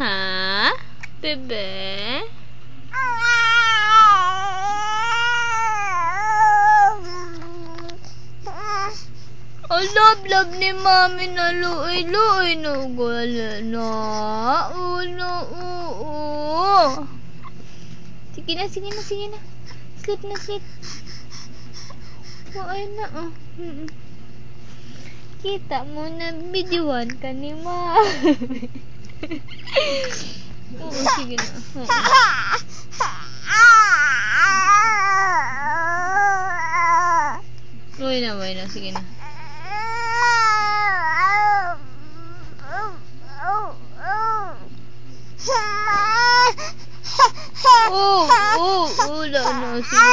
Ha? Bebe? Oh, love ni Mami na luoy-luoy na wala na. Oo. Sige na. Sleep na, sleep. Ay na, oh. Kita mo na videoan ka ni Mami. Oo, sige na. Uy na, sige na. Wala na, sige.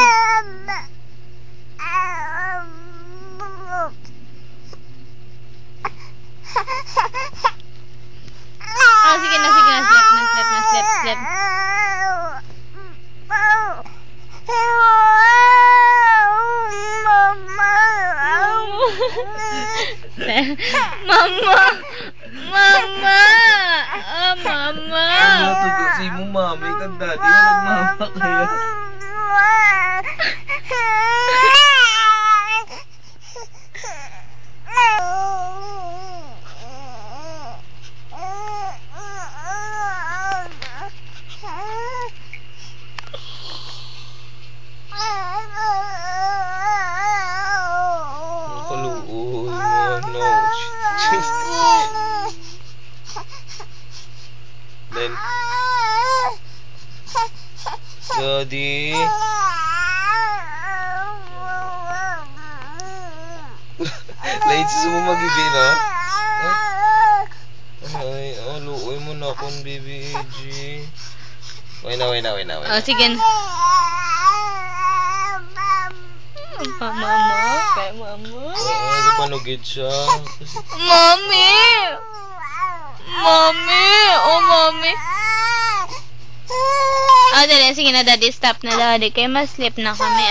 Sige na, sleep. Mama! Ano tutusin mo, Mami? Kang dati na nagmama kaya. Then, Daddy. Laitsis mo mag-ibig, no? Ay, luoy mo na akong baby AG. Wait na. Oh, sige. Mama. Nagpanugid siya. Mami! Dali, sige na, Daddy. Stop na, Daddy. Kaya mas sleep na kami,